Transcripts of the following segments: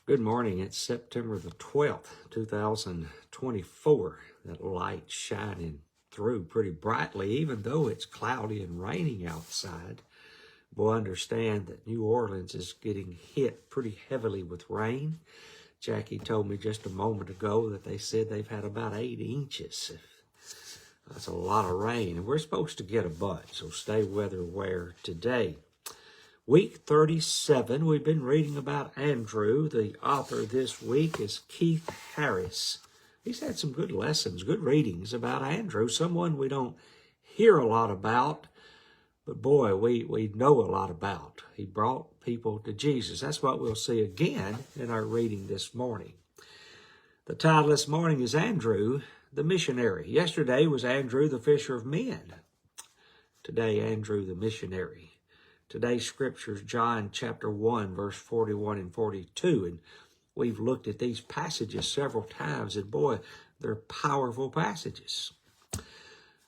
Good morning. It's September the 12th, 2024. That light shining through pretty brightly, even though it's cloudy and raining outside. Boy, understand that New Orleans is getting hit pretty heavily with rain. Jackie told me just a moment ago that they said they've had about 8 inches. That's a lot of rain, and we're supposed to get a bunch, so stay weather aware today. Week 37, we've been reading about Andrew. The author this week is Keith Harris. He's had some good lessons, good readings about Andrew, someone we don't hear a lot about, but boy, we know a lot about. He brought people to Jesus. That's what we'll see again in our reading this morning. The title this morning is Andrew the Missionary. Yesterday was Andrew the Fisher of Men. Today, Andrew the Missionary. Today's scripture is John chapter 1, verse 41 and 42. And we've looked at these passages several times, and boy, they're powerful passages.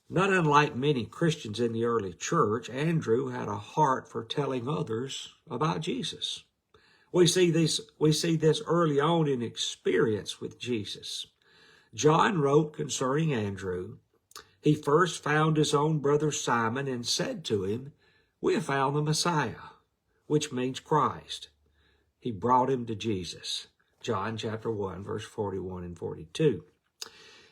Not unlike many Christians in the early church, Andrew had a heart for telling others about Jesus. We see this early on in experience with Jesus. John wrote concerning Andrew, he first found his own brother Simon and said to him, "We have found the Messiah," which means Christ. He brought him to Jesus. John chapter 1, verse 41 and 42.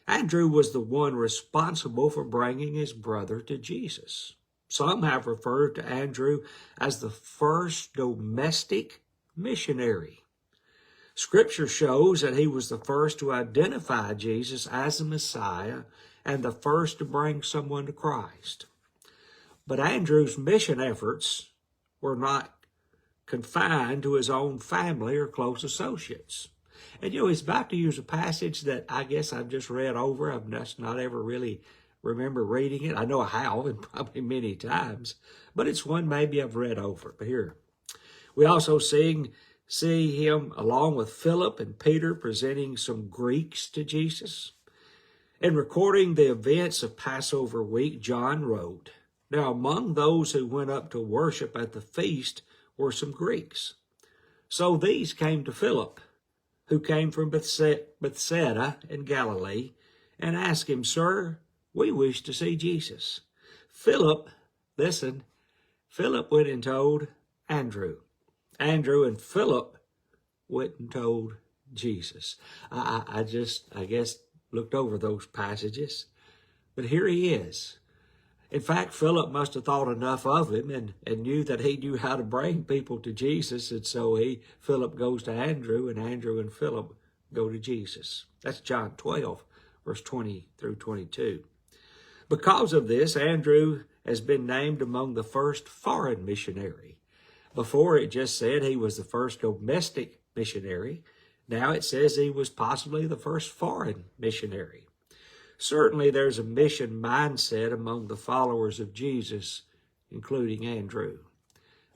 Andrew was the one responsible for bringing his brother to Jesus. Some have referred to Andrew as the first domestic missionary. Scripture shows that he was the first to identify Jesus as the Messiah and the first to bring someone to Christ. But Andrew's mission efforts were not confined to his own family or close associates. And he's about to use a passage that I guess I've just read over. I've just not ever really remember reading it. I know I have, and probably many times, but it's one maybe I've read over. But here, we also see him along with Philip and Peter presenting some Greeks to Jesus. In recording the events of Passover week, John wrote, "Now among those who went up to worship at the feast were some Greeks. So these came to Philip, who came from Bethsaida in Galilee, and asked him, 'Sir, we wish to see Jesus.' Philip went and told Andrew. Andrew and Philip went and told Jesus." I guess, looked over those passages, but here he is. In fact, Philip must have thought enough of him and knew that he knew how to bring people to Jesus. And so Philip goes to Andrew, and Andrew and Philip go to Jesus. That's John 12, verse 20 through 22. Because of this, Andrew has been named among the first foreign missionary. Before it just said he was the first domestic missionary. Now it says he was possibly the first foreign missionary. Certainly there's a mission mindset among the followers of Jesus, including Andrew.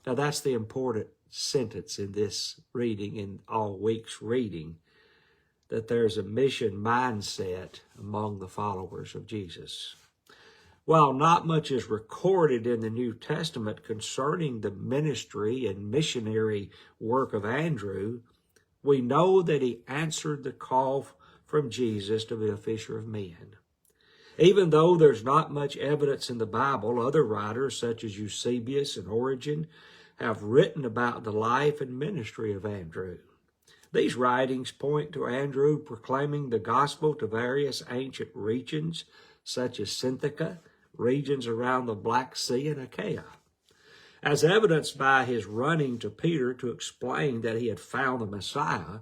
Now that's the important sentence in this reading, in all week's reading, that there's a mission mindset among the followers of Jesus. While not much is recorded in the New Testament concerning the ministry and missionary work of Andrew, we know that he answered the call from Jesus to be a fisher of men. Even though there's not much evidence in the Bible, other writers such as Eusebius and Origen have written about the life and ministry of Andrew. These writings point to Andrew proclaiming the gospel to various ancient regions such as Scythia, regions around the Black Sea, and Achaia. As evidenced by his running to Peter to explain that he had found the Messiah,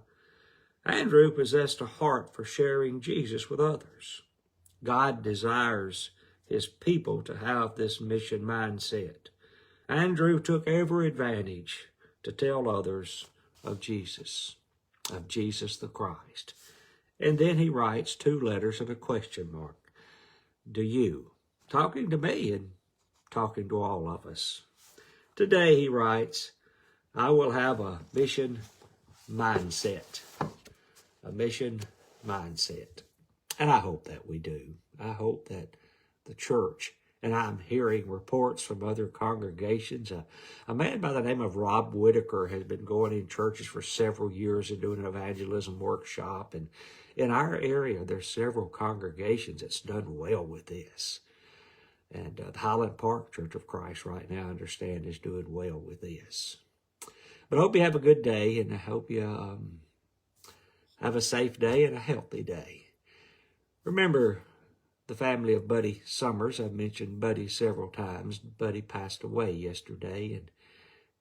Andrew possessed a heart for sharing Jesus with others. God desires his people to have this mission mindset. Andrew took every advantage to tell others of Jesus the Christ. And then he writes 2 letters and a question mark. Do you? Talking to me and talking to all of us. Today he writes, I will have a mission mindset. A mission mindset. And I hope that we do. I hope that the church And I'm hearing reports from other congregations. A man by the name of Rob Whitaker has been going in churches for several years and doing an evangelism workshop. And in our area, there's several congregations that's done well with this. And the Highland Park Church of Christ right now, I understand, is doing well with this. But I hope you have a good day, and I hope you have a safe day and a healthy day. Remember the family of Buddy Summers. I've mentioned Buddy several times. Buddy passed away yesterday, and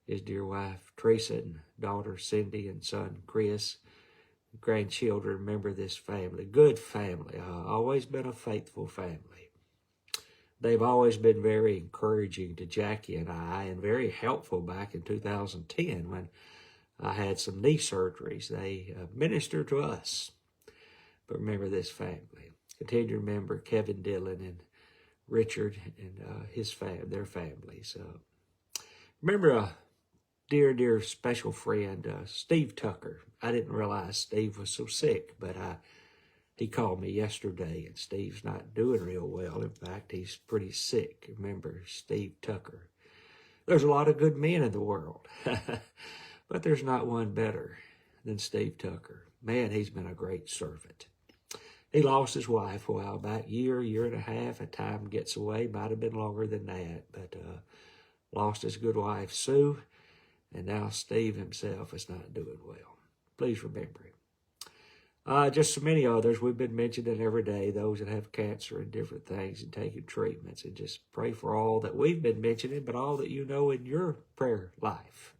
his dear wife Teresa and daughter Cindy and son Chris, grandchildren. Remember this family. Good family. Always been a faithful family. They've always been very encouraging to Jackie and I, and very helpful back in 2010 when I had some knee surgeries. They ministered to us. But remember this family. Continue to remember Kevin Dillon and Richard and their families. Remember a dear, dear special friend, Steve Tucker. I didn't realize Steve was so sick, but he called me yesterday, and Steve's not doing real well. In fact, he's pretty sick. Remember Steve Tucker. There's a lot of good men in the world, but there's not one better than Steve Tucker. Man, he's been a great servant. He lost his wife a while back, year and a half. At time gets away, might have been longer than that, but lost his good wife, Sue, and now Steve himself is not doing well. Please remember him. Just so many others we've been mentioning every day, those that have cancer and different things and taking treatments, and just pray for all that we've been mentioning, but all that you know in your prayer life.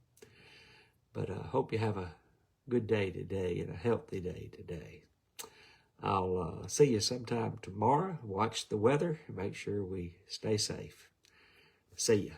But I hope you have a good day today and a healthy day today. I'll see you sometime tomorrow. Watch the weather and make sure we stay safe. See ya.